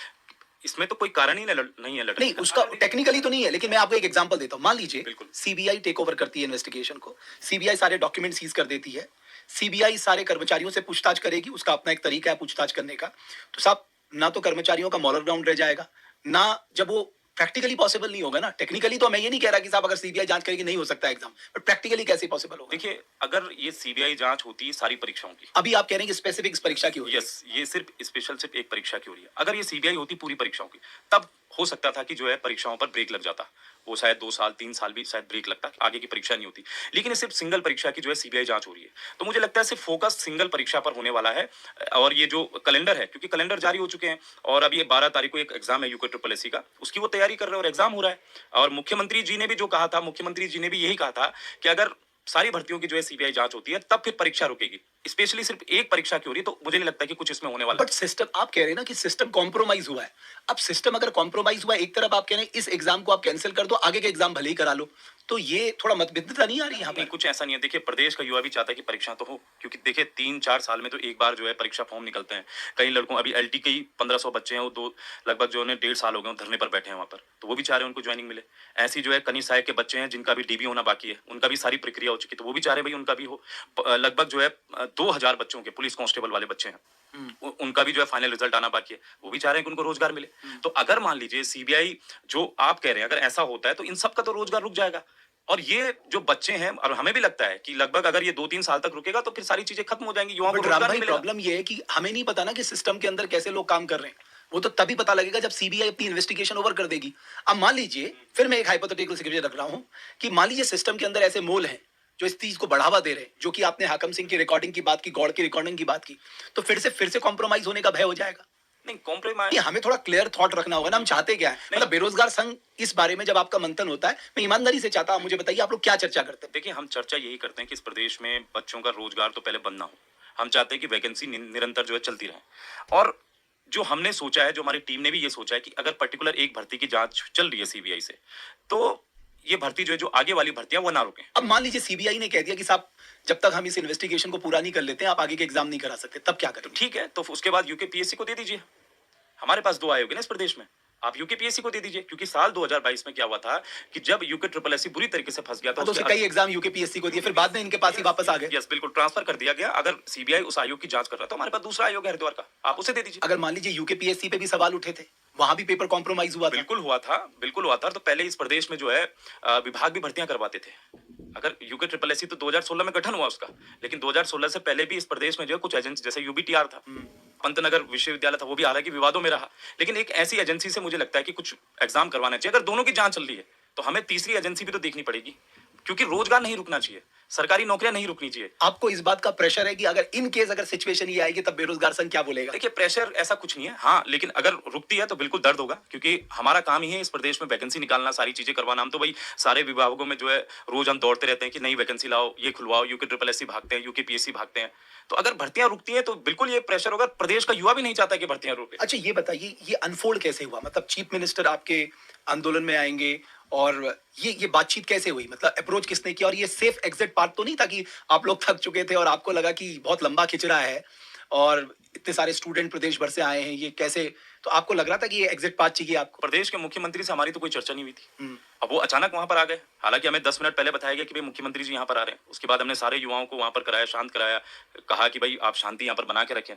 इसमें तो कोई कारण ही नहीं है लड़ने नहीं का। उसका टेक्निकली तो नहीं है, लेकिन मैं आपको एक एग्जांपल देता हूँ। मान लीजिए बिल्कुल। सीबीआई टेक ओवर करती है इन्वेस्टिगेशन को, सीबीआई सारे डॉक्यूमेंट सीज कर देती है, सीबीआई सारे कर्मचारियों से पूछताछ करेगी, उसका अपना एक तरीका है पूछताछ करने का। तो साहब ना तो कर्मचारियों का मॉरल ग्राउंड रह जाएगा, ना जब वो प्रैक्टिकली पॉसिबल नहीं होगा ना। टेक्निकली तो मैं ये नहीं कह रहा कि साहब अगर सीबीआई जांच करेगी नहीं हो सकता एग्जाम, बट प्रैक्टिकली कैसे पॉसिबल होगा? देखिए, अगर ये सीबीआई जांच होती है सारी परीक्षाओं की, अभी आप कह रहे हैं कि स्पेसिफिक परीक्षा की होगी। यस, ये सिर्फ स्पेशल सिर्फ एक परीक्षा की हो रही है। अगर ये सीबीआई होती पूरी परीक्षाओं की, तब हो सकता था कि जो है परीक्षाओं पर ब्रेक लग जाता, वो शायद 2 साल 3 साल भी शायद ब्रेक लगता, आगे की परीक्षा नहीं होती। लेकिन ये सिर्फ सिंगल परीक्षा की जो है सीबीआई जांच हो रही है, तो मुझे लगता है सिर्फ फोकस सिंगल परीक्षा पर होने वाला है। और ये जो कैलेंडर है, क्योंकि कैलेंडर जारी हो चुके हैं और अभी 12 तारीख को एक एग्जाम है यूके ट्रिपल एससी का, उसकी वो तैयारी कर रहे हैं और एग्जाम हो रहा है। और मुख्यमंत्री जी ने भी जो कहा था, मुख्यमंत्री जी ने भी यही कहा था कि अगर सारी भर्तियों की जो है सीबीआई जांच होती है तब फिर परीक्षा रुकेगी। स्पेशली सिर्फ एक परीक्षा की हो रही है, तो मुझे नहीं लगता कि कुछ इसमें होने वाला बट सिस्टम, आप कह रहे हैं ना कि सिस्टम कॉम्प्रोमाइज हुआ है। अब सिस्टम अगर कॉम्प्रोमाइज हुआ है, एक तरफ आप कह रहे हैं इस एग्जाम को आप कैंसिल कर दो, आगे के एग्जाम भले ही करा लो, तो ये थोड़ा मतभेदता नहीं आ रही यहाँ नहीं, पर? कुछ ऐसा नहीं है। देखिए, प्रदेश का युवा भी चाहता है कि परीक्षा तो हो, क्योंकि देखिए 3-4 साल में तो एक बार जो है परीक्षा फॉर्म निकलते हैं। कई लड़कों, अभी एलटी के ही 1500 बच्चे हैं, वो दो लगभग जो है 1.5 साल हो गए धरने पर बैठे हैं वहां पर, तो वो भी चाह रहे हैं उनको ज्वाइनिंग मिले। ऐसी जो है कनिष्ठ सहायक के बच्चे हैं जिनका भी डीबी होना बाकी है, उनका भी सारी प्रक्रिया हो चुकी है, तो वो भी चाह रहे हैं भाई उनका भी हो। लगभग जो है 2000 बच्चों के पुलिस कांस्टेबल वाले बच्चे हैं, उनका भी जो है फाइनल रिजल्ट आना बाकी है, वो भी चाह रहे हैं कि उनको रोजगार मिले। तो अगर मान लीजिए सीबीआई जो आप कह रहे हैं अगर ऐसा होता है, तो इन सब का तो रोजगार रुक जाएगा। और ये जो बच्चे हैं, और हमें भी लगता है कि लगभग अगर ये 2-3 साल तक रुकेगा तो फिर सारी चीजें खत्म हो जाएंगी, युवाओं को बट राम रोजगार भाई, नहीं मिलेगा। प्रॉब्लम ये है कि हमें नहीं पता ना कि सिस्टम के अंदर कैसे लोग काम कर रहे हैं। वो तो तभी पता लगेगा जब सीबीआई अपनी इन्वेस्टिगेशन ओवर कर देगी। अब मान लीजिए, फिर मैं एक हाइपोथेटिकल सिचुएशन रख रहा हूं कि मान लीजिए सिस्टम के अंदर ऐसे मोल हैं जो इस चीज को बढ़ावा दे रहे हैं, जो कि आपने हाकम सिंह की रिकॉर्डिंग की बात की, गौड़ की रिकॉर्डिंग की बात की, तो फिर से कॉम्प्रोमाइज होने का भय हो जाएगा। नहीं, कॉम्प्रोमाइज ये हमें थोड़ा क्लियर थॉट रखना होगा ना, हम चाहते क्या है। मतलब बेरोजगार संघ इस बारे में जब आपका मंथन होता है, मैं ईमानदारी से चाहता हूं, मुझे बताइए आप लोग क्या चर्चा करते हैं? देखिए, हम चर्चा यही करते हैं कि इस प्रदेश में बच्चों का रोजगार तो पहले बंद ना हो। हम चाहते हैं कि वैकेंसी निरंतर जो है चलती रहे। और जो हमने सोचा है, जो हमारी टीम ने भी ये सोचा है कि अगर पर्टिकुलर एक भर्ती की जांच चल रही है सीबीआई से, तो ये भर्ती जो है, जो आगे वाली भर्तियां वो ना रुकें। अब मान लीजिए सीबीआई ने कह दिया कि साहब जब तक हम इस इन्वेस्टिगेशन को पूरा नहीं कर लेते आप आगे के एग्जाम नहीं करा सकते, तब क्या तो करें? ठीक है, तो उसके बाद यूकेपीएससी को दे दीजिए। हमारे पास 2 आयोग है ना इस प्रदेश में, आप यूकेपीएससी को दे दीजिए। क्योंकि साल 2022 में क्या हुआ था कि जब यूके ट्रिपल एससी बुरी तरीके से फंस गया था, तो उसके कई एग्जाम यूकेपीएससी को दिए, फिर बाद में इनके पास ही वापस आ गए। यस, बिल्कुल ट्रांसफर कर दिया गया। अगर सीबीआई उस आयोग की जांच कर रहा है, तो हमारे पास दूसरा आयोग है हरिद्वार का, आप उसे दे दीजिए। अगर मान लीजिए यूकेपीएससी पे भी सवाल उठे थे, वहां भी पेपर कॉम्प्रोमाइज हुआ था। बिल्कुल हुआ था, बिल्कुल हुआ था। तो पहले इस प्रदेश में जो है विभाग भी भर्तियां करवाते थे। अगर यूके ट्रिपल एससी तो 2016 में गठन हुआ उसका, लेकिन 2016 से पहले भी इस प्रदेश में जो है कुछ एजेंसी, जैसे यूबीटीआर था, पंतनगर विश्वविद्यालय था, वो भी हालांकि विवादों में रहा, लेकिन एक ऐसी एजेंसी से मुझे लगता है कि कुछ एग्जाम करवाना चाहिए। अगर दोनों की जांच चल रही है तो हमें तीसरी एजेंसी भी तो देखनी पड़ेगी, क्योंकि रोजगार नहीं रुकना चाहिए, सरकारी नौकरियां नहीं रुकनी चाहिए। आपको इस बात का प्रेशर है कि अगर इन केस अगर सिचुएशन ये आएगी तब बेरोजगार संघ क्या बोलेगा? देखिए, प्रेशर ऐसा कुछ नहीं है, हाँ, लेकिन अगर रुकती है तो बिल्कुल दर्द होगा, क्योंकि हमारा काम ही है इस प्रदेश में वैकेंसी निकालना, सारी चीजें करवाना। हम तो भाई सारे विभागों में जो है रोज हम दौड़ते रहते हैं कि नई वैकेंसी लाओ, ये खुलवाओ, यूके ट्रिपल एससी भागते हैं, यूकेपीएससी भागते हैं। तो अगर भर्तियां रुकती हैं तो बिल्कुल ये प्रेशर होगा। प्रदेश का युवा भी नहीं चाहता कि भर्तियां रुके। अच्छा ये बताइए, ये अनफोल्ड कैसे हुआ? मतलब चीफ मिनिस्टर आपके आंदोलन में आएंगे और ये बातचीत कैसे हुई? मतलब अप्रोच किसने किया? और ये सेफ एग्जिट पार्ट तो नहीं था कि आप लोग थक चुके थे और आपको लगा कि बहुत लंबा खिंच रहा है और इतने सारे स्टूडेंट प्रदेश भर से आए हैं, ये कैसे? तो आपको लग रहा था कि ये एग्जिट पार्ट चाहिए आपको? प्रदेश के मुख्यमंत्री से हमारी तो कोई चर्चा नहीं हुई थी। अब वो अचानक वहां पर आ गए। हालांकि हमें 10 मिनट पहले बताया गया कि भाई मुख्यमंत्री जी यहाँ पर आ रहे हैं। उसके बाद हमने सारे युवाओं को वहां पर कराया, शांत कराया, कहा कि भाई आप शांति यहाँ पर बना के रखें।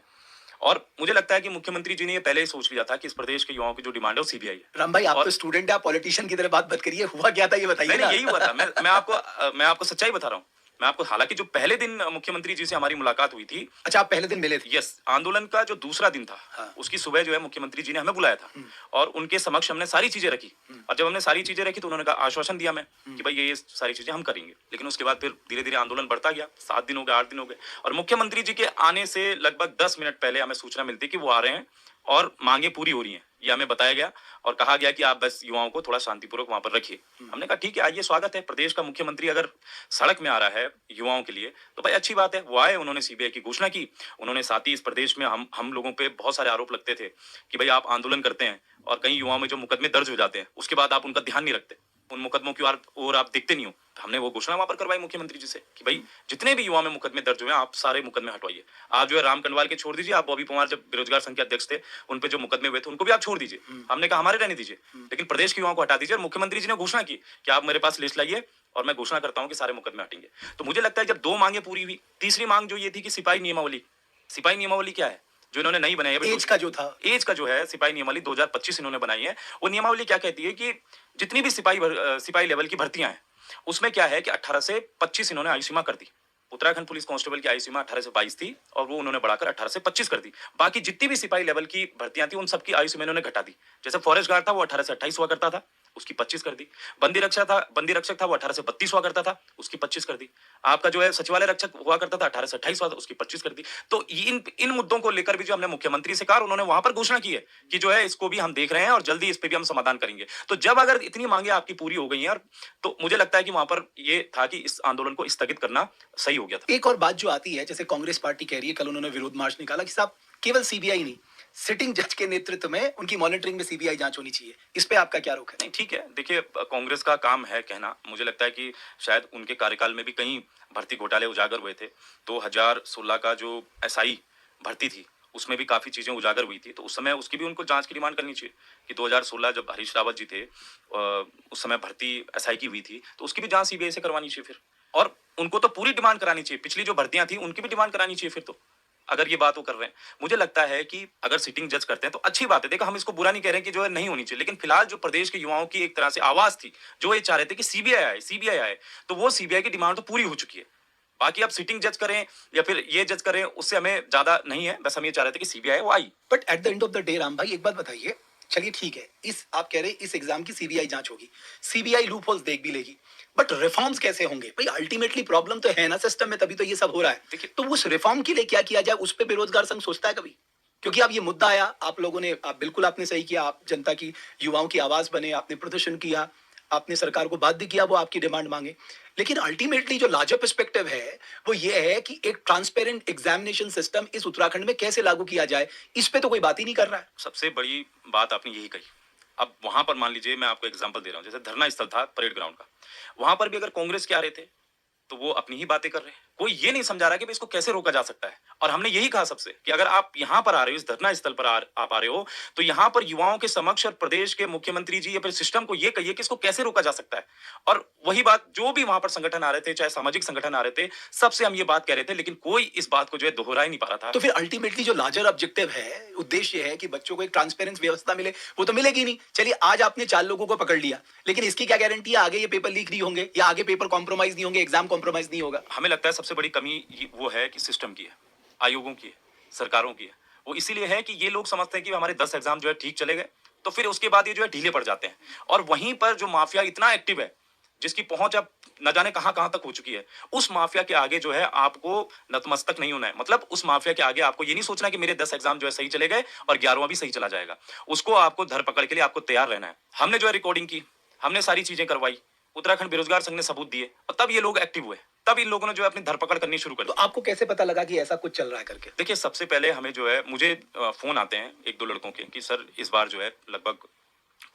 और मुझे लगता है कि मुख्यमंत्री जी ने ये पहले ही सोच लिया था कि इस प्रदेश के युवाओं की जो डिमांड है वो सीबीआई है। राम भाई, आप तो स्टूडेंट है, आप पॉलिटिशियन की तरह बात मत करिए। हुआ क्या था ये बताइए नहीं, ना। यही हुआ था। मैं आपको सच्चाई बता रहा हूँ। मैं आपको, हालांकि जो पहले दिन मुख्यमंत्री जी से हमारी मुलाकात हुई थी, अच्छा आप पहले दिन मिले थे? यस, आंदोलन का जो दूसरा दिन था, हाँ। उसकी सुबह जो है मुख्यमंत्री जी ने हमें बुलाया था और उनके समक्ष हमने सारी चीजें रखी। और जब हमने सारी चीजें रखी तो उन्होंने कहा, आश्वासन दिया हमें कि भाई ये सारी चीजें हम करेंगे। लेकिन उसके बाद फिर धीरे धीरे आंदोलन बढ़ता गया। 7 दिन हो गए, 8 दिन हो गए, और मुख्यमंत्री जी के आने से लगभग 10 मिनट पहले हमें सूचना मिलती कि वो आ रहे हैं और मांगे पूरी हो रही हैं, ये हमें बताया गया। और कहा गया कि आप बस युवाओं को थोड़ा शांतिपूर्वक वहां पर रखिए। हमने कहा ठीक है, आइए, स्वागत है। प्रदेश का मुख्यमंत्री अगर सड़क में आ रहा है युवाओं के लिए तो भाई अच्छी बात है। वो आए, उन्होंने सीबीआई की घोषणा की। उन्होंने साथ ही इस प्रदेश में हम लोगों पे बहुत सारे आरोप लगते थे कि भाई आप आंदोलन करते हैं और कई युवाओं में जो मुकदमे दर्ज हो जाते हैं, उसके बाद आप उनका ध्यान नहीं रखते। उन मुकदमों की ओर आप देखते नहीं हो। हमने वो घोषणा वहां पर करवाई मुख्यमंत्री जी से कि भाई जितने भी युवा में मुकदमे दर्ज हुए हैं, आप सारे मुकदमे हटवाइए। आप जो है राम कनवाल के छोड़ दीजिए, आप बॉबी पवार जब बेरोजगार संघ के अध्यक्ष थे, उन पे जो मुकदमे हुए थे उनको भी आप छोड़ दीजिए। हमने कहा हमारे रहने दीजिए, लेकिन प्रदेश के युवाओं को हटा दीजिए। और मुख्यमंत्री जी ने घोषणा की कि आप मेरे पास लिस्ट लाइए और मैं घोषणा करता हूं कि सारे मुकदमे हटेंगे। तो मुझे लगता है जब 2 मांगे पूरी हुई, तीसरी मांग जो ये थी कि सिपाही नियमावली। सिपाही नियमावली क्या है जो इन्होंने नहीं बनाई है? एज का जो था, एज का जो है सिपाही नियमावली 2025 इन्होंने बनाई है। वो नियमावली क्या कहती है कि जितनी भी सिपाही लेवल की भर्तियां हैं, उसमें क्या है कि 18 से 25 इन्होंने आयु सीमा कर दी। उत्तराखंड पुलिस कांस्टेबल की आयु सीमा 18 से 22 थी और वो उन्होंने बढ़ाकर 18 से 25 कर दी। बाकी जितनी भी सिपाही लेवल की भर्तियां थी, उन सबकी आयु सीमा इन्होंने घटा दी। जैसे फॉरेस्ट गार्ड था वो 18 से 28 हुआ करता था, उसकी 25 कर दी। बंदी रक्षक था वो 18 से 32 हुआ करता था, उसकी 25 कर दी। आपका जो है सचिवालय रक्षक हुआ करता था 18 से 28 हुआ था, उसकी 25 कर दी। तो इन मुद्दों को लेकर भी जो हमने मुख्यमंत्री से कहा, उन्होंने वहां पर घोषणा की है कि जो है इसको भी हम देख रहे हैं और जल्दी इस पे भी हम समाधान करेंगे। तो जब अगर इतनी मांगे आपकी पूरी हो गई हैं, तो मुझे लगता है कि वहां पर ये था कि इस आंदोलन को स्थगित करना सही हो गया था। एक और बात जो आती है, जैसे कांग्रेस पार्टी कह रही है, कल उन्होंने विरोध मार्च निकाला कि साहब केवल सीबीआई नहीं, सिटिंग जज के नेतृत्व में उनकी मॉनिटरिंग में सीबीआई जांच होनी चाहिए। इस पे आपका क्या रुख है? नहीं, ठीक है। देखिए, कांग्रेस का काम है कहना। मुझे लगता है कि शायद उनके कार्यकाल में भी कहीं भर्ती घोटाले उजागर हुए थे। 2016 का जो एसआई भर्ती थी, उसमें भी काफी चीजें उजागर हुई थी। तो उस समय उसकी भी उनको जांच की डिमांड करनी चाहिए कि 2016 जब हरीश रावत जी थे, उस समय भर्ती एसआई की हुई थी, तो उसकी भी जांच सीबीआई से करवानी चाहिए फिर। और उनको तो पूरी डिमांड करानी चाहिए। पिछली जो भर्तियां थी उनकी भी डिमांड करानी चाहिए फिर तो, अगर ये बात वो कर रहे हैं। मुझे लगता है कि अगर सिटिंग जज करते हैं तो अच्छी बात है। देखो, हम इसको बुरा नहीं कह रहे हैं कि जो है नहीं होनी चाहिए, लेकिन फिलहाल जो प्रदेश के युवाओं की एक तरह से आवाज थी, जो ये चाह रहे थे कि सीबीआई आए, तो वो सीबीआई की डिमांड तो पूरी हो चुकी है। बाकी अब सिटिंग जज करें या फिर ये जज करें, उससे हमें ज्यादा नहीं है। बस हम ये चाह रहे थे कि सीबीआई वो आई। But at the end of the day Ram भाई, एक बात बताइए, चलिए ठीक है, इस आप कह रहे हैं इस एग्जाम की सीबीआई जांच होगी, सीबीआई लूप होल्स देख भी लेगी, बट रिफॉर्म्स कैसे होंगे भाई? अल्टीमेटली प्रॉब्लम तो है ना सिस्टम में, तभी तो ये सब हो रहा है। देखिए, तो उस रिफॉर्म के लिए क्या किया जाए, उस पर बेरोजगार संघ सोचता है कभी? क्योंकि अब ये मुद्दा आया, आप लोगों ने, आप बिल्कुल आपने सही किया, आप जनता की, युवाओं की आवाज बने, आपने प्रदर्शन किया, आपने सरकार को बाध्य किया वो आपकी डिमांड मांगे। लेकिन अल्टीमेटली जो लार्जर पर्सपेक्टिव है वो ये है कि एक ट्रांसपेरेंट एग्जामिनेशन सिस्टम इस उत्तराखंड में कैसे लागू किया जाए, इस पे तो कोई बात ही नहीं कर रहा है। सबसे बड़ी बात आपने यही कही। अब वहां पर मान लीजिए, मैं आपको एग्जांपल दे रहा हूं, जैसे धरना स्थल था परेड ग्राउंड का, वहां पर भी अगर कांग्रेस के आ रहे थे तो वो अपनी ही बातें कर रहे हैं। कोई ये नहीं समझा रहा कि भाई इसको कैसे रोका जा सकता है। और हमने यही कहा सबसे कि अगर आप यहां पर आ रहे हो, इस धरना स्थल पर आप आ रहे हो, तो यहां पर युवाओं के समक्ष और प्रदेश के मुख्यमंत्री जी या फिर सिस्टम को ये कहिए कि इसको कैसे रोका जा सकता है। और वही बात, जो भी वहां पर संगठन आ रहे थे, चाहे सामाजिक संगठन आ रहे थे, सबसे हम ये बात कह रहे थे, लेकिन कोई इस बात को जो है दोहरा ही नहीं पा रहा था। तो फिर अल्टीमेटली जो लार्जर ऑब्जेक्टिव है, उद्देश्य है कि बच्चों को एक ट्रांसपेरेंस व्यवस्था मिले, वो तो मिलेगी नहीं। चलिए आज आपने 4 लोगों को पकड़ लिया, लेकिन इसकी क्या गारंटी है आगे ये पेपर लीक नहीं होंगे, या आगे पेपर कॉम्प्रोमाइज नहीं होंगे, एग्जाम कॉम्प्रोमाइज नहीं होगा? हमें लगता है सबसे बड़ी कमी वो है कि सिस्टम की है, आयोगों की है, सरकारों की है। वो इसीलिए है कि ये लोग समझते हैं कि हमारे 10 एग्जाम जो है ठीक चले गए, तो फिर उसके बाद ये जो है ढीले पड़ जाते हैं। और वहीं पर जो माफिया इतना एक्टिव है, जिसकी पहुंच अब न जाने कहां कहां तक हो चुकी है, उस माफिया के आगे जो है आपको नतमस्तक नहीं होना है। मतलब उस माफिया के आगे आपको ये नहीं सोचना कि मेरे 10 एग्जाम जो है सही चले गए और 11वां भी सही चला जाएगा। उसको आपको धरपकड़ के लिए आपको तैयार रहना है। हमने जो है रिकॉर्डिंग की, हमने सारी चीजें करवाई, उत्तराखंड बेरोजगार संघ ने सबूत दिए, और तब ये लोग एक्टिव हुए, तब इन लोगों ने जो है अपनी धरपकड़ करनी शुरू कर दी। तो आपको कैसे पता लगा कि ऐसा कुछ चल रहा है करके? देखिए, सबसे पहले हमें जो है, मुझे फोन आते हैं 1-2 लड़कों के कि सर इस बार जो है लगभग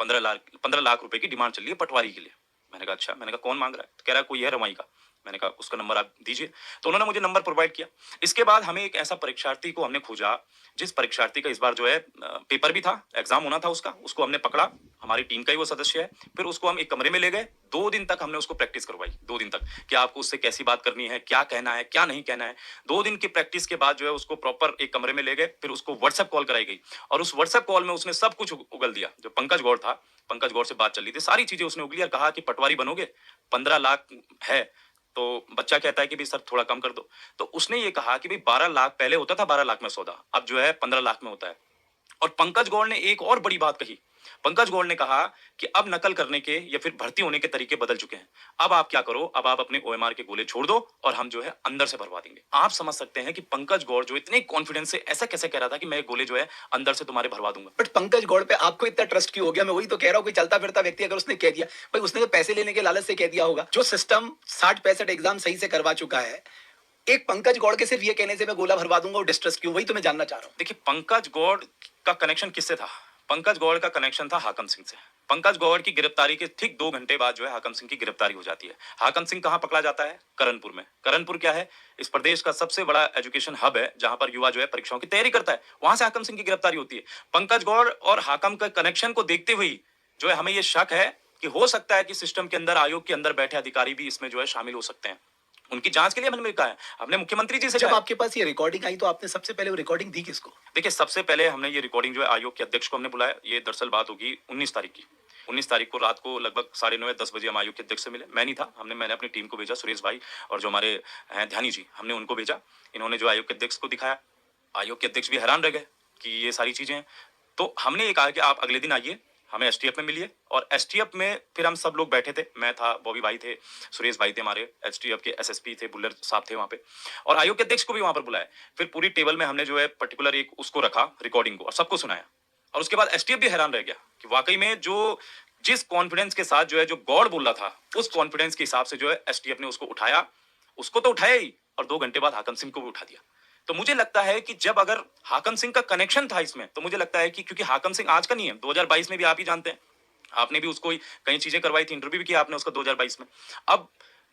15 लाख रुपए की डिमांड चल रही है पटवारी के लिए। मैंने कहा अच्छा। मैंने कहा कौन मांग रहा है? तो कह रहा है कोई है रमाई का। मैंने कहा उसका नंबर आप दीजिए। तो उन्होंने मुझे नंबर प्रोवाइड किया। इसके बाद हमें एक ऐसा परीक्षार्थी को हमने खोजा, जिस परीक्षार्थी का इस बार जो है पेपर भी था, एग्जाम होना था उसका, उसको हमने पकड़ा। हमारी टीम का ही वो सदस्य है। फिर उसको हम एक कमरे में ले गए, 2 दिन तक हमने उसको प्रैक्टिस करवाई। 2 दिन तक कि आपको उससे कैसी बात करनी है, क्या कहना है, क्या नहीं कहना है। 2 दिन की प्रैक्टिस के बाद जो है उसको प्रॉपर एक कमरे में ले गए। फिर उसको व्हाट्सएप कॉल कराई गई, और उस व्हाट्सएप कॉल में उसने सब कुछ उगल दिया। जो पंकज गौड़ था, पंकज गौड़ से बात चल रही थी, सारी चीजें उसने उगली और कहा कि पटवारी बनोगे, 15 लाख है। तो बच्चा कहता है कि भाई सर थोड़ा कम कर दो। तो उसने ये कहा कि भाई 12 लाख पहले होता था, 12 लाख में सौदा, अब जो है 15 लाख में होता है। और पंकज गौड़ ने एक और बड़ी बात कही। पंकज गौड़ ने कहा कि अब नकल करने के या फिर भर्ती होने के तरीके बदल चुके हैं। अब आप क्या करो, अब आप अपने ओएमआर के गोले छोड़ दो और हम जो है अंदर से भरवा देंगे। आप समझ सकते हैं कि पंकज गौड़ जो इतने कॉन्फिडेंस से ऐसा कैसे कह रहा था कि मैं गोले जो है अंदर से तुम्हारे भरवा दूंगा। बट पंकज गौड़ पे आपको इतना ट्रस्ट क्यों हो गया? मैं वही तो कह रहा हूँ, कोई चलता फिरता व्यक्ति अगर उसने कह दिया, भाई उसने तो पैसे लेने के लालच से कह दिया होगा। जो सिस्टम 60-65 एग्जाम सही से करवा चुका है, एक पंकज गौड़ के सिर्फ ये कहने से मैं गोला भरवा दूंगा, और डिस्ट्रस्ट क्यों? वही तो मैं जानना चाह रहा हूँ। देखिए, पंकज गौड़ का कनेक्शन किससे था? पंकज गौड़ का कनेक्शन था हाकम सिंह से। पंकज गौड़ की गिरफ्तारी के ठीक 2 घंटे बाद जो है हाकम सिंह की गिरफ्तारी हो जाती है। हाकम सिंह कहां पकड़ा जाता है? करणपुर में। करणपुर क्या है? इस प्रदेश का सबसे बड़ा एजुकेशन हब है, जहां पर युवा जो है परीक्षाओं की तैयारी करता है। वहां से हाकम सिंह की गिरफ्तारी होती है। पंकज गौड़ और हाकम का कनेक्शन को देखते हुए जो है हमें यह शक है कि हो सकता है कि सिस्टम के अंदर, आयोग के अंदर बैठे अधिकारी भी इसमें जो है शामिल हो सकते हैं। उनकी जांच के लिए हमने कहा है, हमने मुख्यमंत्री जी से जब कहा है। आपके पास ये रिकॉर्डिंग आई तो आपने सबसे पहले वो रिकॉर्डिंग दी किसको? देखिए, सबसे पहले हमने ये रिकॉर्डिंग जो है आयोग के अध्यक्ष को हमने बुलाया। ये दरअसल बात होगी 19 तारीख की। 19 तारीख को रात को लगभग 9:30 10 बजे हम आयोग के अध्यक्ष से मिले। मैं नहीं था, मैंने अपनी टीम को भेजा, सुरेश भाई और जो हमारे हैं ध्यानी जी, हमने उनको भेजा। इन्होंने जो आयोग के अध्यक्ष को दिखाया। आयोग के अध्यक्ष भी हैरान रह गए कि ये सारी चीजें हैं। तो हमने ये कहा कि आप अगले दिन आइए, हमें एसटीएफ में मिलिए। और एसटीएफ में फिर हम सब लोग बैठे थे। मैं था, बॉबी भाई थे, सुरेश भाई थे, हमारे एसटीएफ के एसएसपी थे, बुल्लर साहब थे वहां पे, और आयोग के अध्यक्ष को भी वहां पर बुलाया। फिर पूरी टेबल में हमने जो है पर्टिकुलर एक उसको रखा, रिकॉर्डिंग को, और सबको सुनाया। और उसके बाद एसटीएफ भी हैरान रह गया कि वाकई में जिस कॉन्फिडेंस के साथ जो है जो गौड़ बोल रहा था, उस कॉन्फिडेंस के हिसाब से जो है एसटीएफ ने उसको उठाया। उसको तो उठाया ही, और 2 घंटे बाद हाकम सिंह को भी उठा दिया। तो मुझे लगता है कि जब अगर हाकम सिंह का कनेक्शन था इसमें, तो मुझे लगता है कि क्योंकि हाकम सिंह आज का नहीं है, 2022 में भी आप ही जानते हैं, आपने भी उसको कई चीजें करवाई थी, इंटरव्यू भी किया आपने उसका 2022 में। अब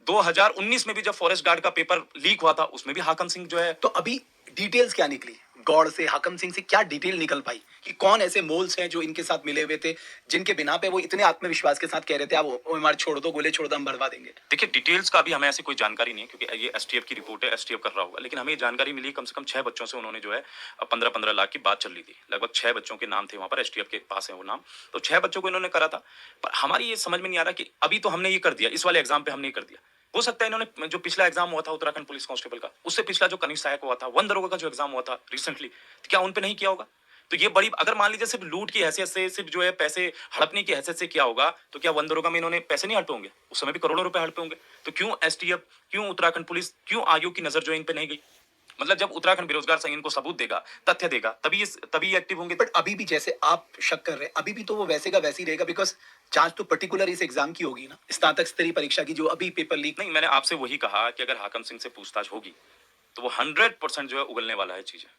2019 में भी जब फॉरेस्ट गार्ड का पेपर लीक हुआ था, उसमें भी हाकम सिंह जो है। तो अभी डिटेल्स क्या निकली गौड़ से, हाकम सिंह से क्या डिटेल निकल पाई कि कौन ऐसे मोल्स हैं जो इनके साथ मिले हुए थे, जिनके बिना पे वो इतने आत्मविश्वास के साथ कह रहे थे आप ओएमआर छोड़ दो, गोले छोड़ दो, हम भरवा देंगे? देखिए, डिटेल्स का भी हमें ऐसी कोई जानकारी नहीं है, क्योंकि ये एसटीएफ की रिपोर्ट है, एसटीएफ कर रहा होगा। लेकिन हमें जानकारी मिली कम से कम 6 बच्चों से उन्होंने जो है 15-15 लाख की बात चल रही थी। लगभग 6 बच्चों के नाम थे वहां पर, एसटीएफ के पास है वो नाम। तो 6 बच्चों को इन्होंने करा था। पर हमारी ये समझ में नहीं आ रहा कि अभी तो हमने ये कर दिया, इस वाले एग्जाम पे हमने ये कर दिया। हो सकता है इन्होंने जो पिछला एग्जाम हुआ था उत्तराखंड पुलिस कांस्टेबल का, उससे पिछला जो कनिष्ठ सहायक हुआ था, वन दरोगा का जो एग्जाम हुआ था रिसेंटली, तो क्या उन पे नहीं किया होगा? तो ये बड़ी, अगर मान लीजिए सिर्फ लूट की हैसियत से, सिर्फ जो है पैसे हड़पने की हैसियत से किया होगा, तो क्या वन दरोगा में इन्होंने पैसे नहीं हड़पे होंगे? उस समय भी करोड़ों रुपए हड़पे होंगे। तो क्यों एसटीएफ, क्यों उत्तराखंड पुलिस, क्यों आयोग की नजर जो है इन पे नहीं गई? मतलब जब उत्तराखंड बेरोजगार संघ इनको सबूत देगा, तथ्य देगा, तभी एक्टिव होंगे। बट अभी भी जैसे आप शक कर रहे हैं, अभी भी तो वो वैसे का वैसे ही रहेगा, बिकॉज जांच तो पर्टिकुलर इस एग्जाम की होगी ना, स्नातक स्तरीय परीक्षा की, जो अभी पेपर लीक। नहीं, मैंने आपसे वही कहा कि अगर हाकम सिंह से पूछताछ होगी तो वो 100% जो है उगलने वाला है चीजें।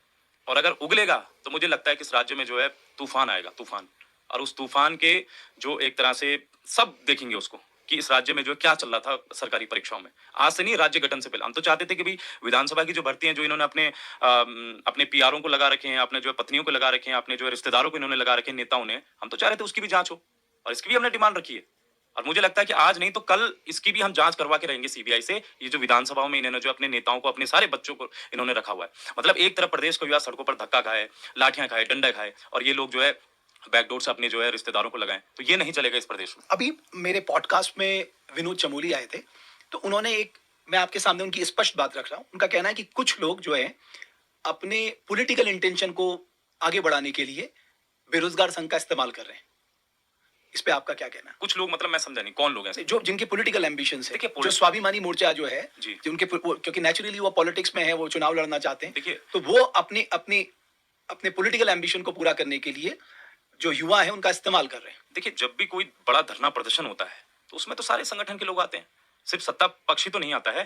और अगर उगलेगा तो मुझे लगता है कि इस राज्य में जो है तूफान आएगा, तूफान। और उस तूफान के जो एक तरह से सब देखेंगे उसको, कि इस राज्य में जो क्या चल रहा था सरकारी परीक्षाओं में। आज से नहीं, राज्य गठन से पहले हम तो चाहते थे कि भाई विधानसभा की जो भर्ती है, जो इन्होंने अपने पीआरों को लगा रखे हैं, अपने जो पत्नियों को लगा रखे हैं, अपने जो रिश्तेदारों को इन्होंने लगा रखे हैं, नेताओं ने, हम तो चाह रहे थे उसकी भी जांच हो, और इसकी भी हमने डिमांड रखी है। और मुझे लगता है कि आज नहीं तो कल इसकी भी हम जांच करवा के रहेंगे सीबीआई से। ये जो विधानसभाओं में इन्होंने जो अपने नेताओं को, अपने सारे बच्चों को इन्होंने रखा हुआ है, मतलब एक तरफ प्रदेश का युवा सड़कों पर धक्का खाए, लाठियां खाए, डंडे खाए, और ये लोग जो है बैकडोर से अपने जो है रिश्तेदारों को लगाएं, तो ये नहीं चलेगा इस प्रदेश में। अभी मेरे पॉडकास्ट में विनोद चमोली आए थे, तो उन्होंने मैं आपके सामने उनकी स्पष्ट बात रख रहा हूं। उनका कहना है कि कुछ लोग जो है अपने पॉलिटिकल इंटेंशन को आगे बढ़ाने के लिए बेरोजगार संघ का इस्तेमाल कर रहे हैं। इस पे आपका क्या कहना है? कुछ लोग, मतलब मैं समझा नहीं, कौन लोग हैं? जो जिनके पॉलिटिकल एम्बिशंस है, देखिए, जो स्वाभिमानी मोर्चा जो है, जी, जिनके क्योंकि नेचुरली वो पॉलिटिक्स में है, वो चुनाव लड़ना चाहते हैं, देखिए, तो वो अपने पॉलिटिकल एम्बिशन को पूरा करने के लिए जो युवा है उनका इस्तेमाल कर रहे हैं। देखिए, जब भी कोई बड़ा धरना प्रदर्शन होता है तो उसमें तो सारे संगठन के लोग आते हैं, सिर्फ सत्ता पक्षी तो नहीं आता है।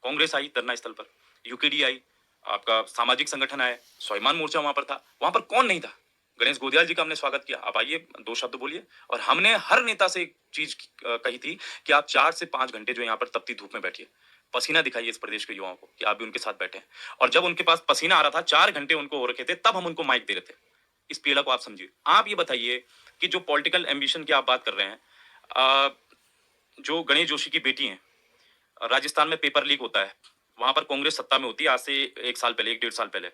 कांग्रेस आई धरना स्थल पर, यूकेडी आई, आपका सामाजिक संगठन आए, स्वाभिमान मोर्चा वहां पर था, वहां पर कौन नहीं था? गणेश गोदियाल जी का हमने स्वागत किया, आप आइए 2 शब्द बोलिए। और हमने हर नेता से एक चीज कही थी कि आप 4 से 5 घंटे जो यहाँ पर तपती धूप में बैठिए, पसीना दिखाइए इस प्रदेश के युवाओं को कि आप भी उनके साथ बैठे हैं। और जब उनके पास पसीना आ रहा था, 4 घंटे उनको हो रखे थे, तब हम उनको माइक दे रहे थे। इस पीड़ा को आप समझिए। आप ये बताइए कि जो पॉलिटिकल एम्बिशन की आप बात कर रहे हैं, जो गणेश जोशी की बेटी हैं, राजस्थान में पेपर लीक होता है, वहां पर कांग्रेस सत्ता में होती है, आज से 1 साल पहले, 1 डेढ़ साल पहले,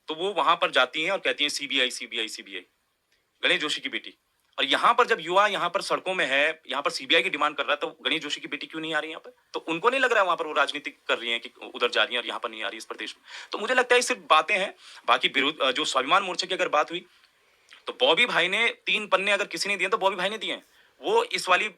तो वो वहां पर जाती हैं और कहती हैं CBI CBI CBI, Ganesh Joshi की बेटी। और यहाँ पर जब युवा यहाँ पर सड़कों में है, यहाँ पर सीबीआई की डिमांड कर रहा है, तो गणेश जोशी की बेटी क्यों नहीं आ रही यहाँ पर? तो उनको नहीं लग रहा है वहां पर वो राजनीति कर रही है कि उधर जा रही है और यहाँ पर नहीं आ रही इस प्रदेश में? तो मुझे लगता है सिर्फ बातें हैं। बाकी विरोध, जो स्वाभिमान मोर्चा की अगर बात हुई, तो बॉबी भाई ने 3 पन्ने अगर किसी ने दिए तो बॉबी भाई ने दिए हैं। वो इस वाली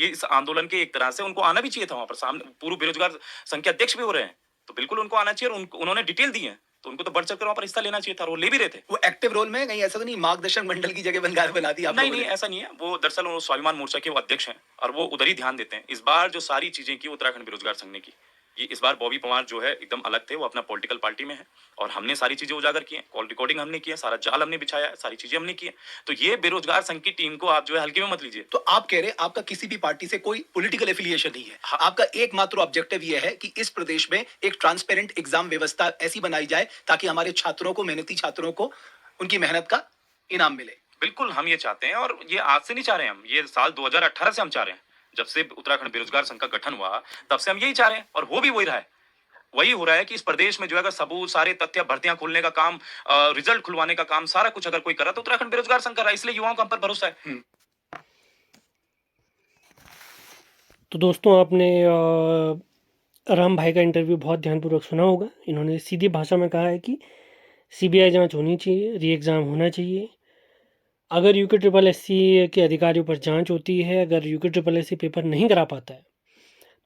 इस आंदोलन के एक तरह से उनको आना भी चाहिए था वहां पर, सामने पूर्व बेरोजगार संघ के अध्यक्ष भी हो रहे हैं, तो बिल्कुल उनको आना चाहिए। और उन्होंने डिटेल दी है, तो उनको तो बढ़ चढ़कर वहां पर हिस्सा लेना चाहिए था, और वो ले भी रहे थे। वो एक्टिव रोल में कहीं ऐसा तो नहीं मार्गदर्शक मंडल की जगह बना दी आप? नहीं, ऐसा नहीं है। वो दरअसल वो स्वाभिमान मोर्चा के वो अध्यक्ष हैं और वो उधर ही ध्यान देते हैं। इस बार जो सारी चीजें की उत्तराखंड बेरोजगार संघ ने की, ये इस बार बॉबी पवार जो है एकदम अलग थे, वो अपना पॉलिटिकल पार्टी में है और हमने सारी चीजें उजागर की हैं, कॉल रिकॉर्डिंग हमने की है, सारा जाल हमने बिछाया है, सारी चीजें हमने की है। तो ये बेरोजगार संघ की टीम को आप जो है हल्के में मत लीजिए। तो आप कह रहे हैं आपका किसी भी पार्टी से कोई पॉलिटिकल एफिलिएशन नहीं है, आपका एकमात्र ऑब्जेक्टिव यह है कि इस प्रदेश में एक ट्रांसपेरेंट एग्जाम व्यवस्था ऐसी बनाई जाए ताकि हमारे छात्रों को, मेहनती छात्रों को उनकी मेहनत का इनाम मिले। बिल्कुल हम ये चाहते हैं और ये आज से नहीं चाह रहे हैं हम, ये साल 2018 से हम चाह रहे हैं। जब से उत्तराखंड बेरोजगार संघ का गठन हुआ तब से हम यही चाह रहे हैं और हो भी वही रहा है। वही हो रहा है कि इस प्रदेश में जो है अगर सबूत, सारे तथ्य, भर्तियां खोलने का काम, रिजल्ट खुलवाने का काम, सारा कुछ अगर कोई कर रहा तो उत्तराखंड बेरोजगार संघ कर रहा है, इसलिए युवाओं का हम पर भरोसा है। तो दोस्तों आपने राम भाई का इंटरव्यू बहुत ध्यानपूर्वक सुना होगा। इन्होंने सीधी भाषा में कहा है कि सीबीआई जांच होनी चाहिए, री एग्ज़ाम होना चाहिए। अगर UKSSC के अधिकारियों पर जांच होती है, अगर UKSSC पेपर नहीं करा पाता है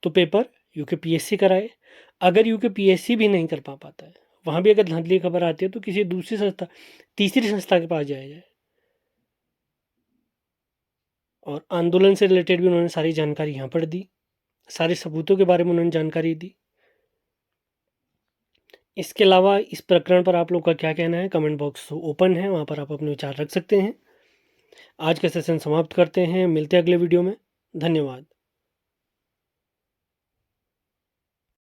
तो पेपर UKPSC कराए। अगर UKPSC भी नहीं कर पाता है, वहाँ भी अगर धांधली खबर आती है तो किसी दूसरी संस्था, तीसरी संस्था के पास जाया जाए। और आंदोलन से रिलेटेड भी उन्होंने सारी जानकारी यहाँ पर दी, सारे सबूतों के बारे में उन्होंने जानकारी दी। इसके अलावा इस प्रकरण पर आप लोग का क्या कहना है, कमेंट बॉक्स ओपन है, वहाँ पर आप अपने विचार रख सकते हैं। आज का सेशन समाप्त करते हैं, मिलते हैं अगले वीडियो में। धन्यवाद।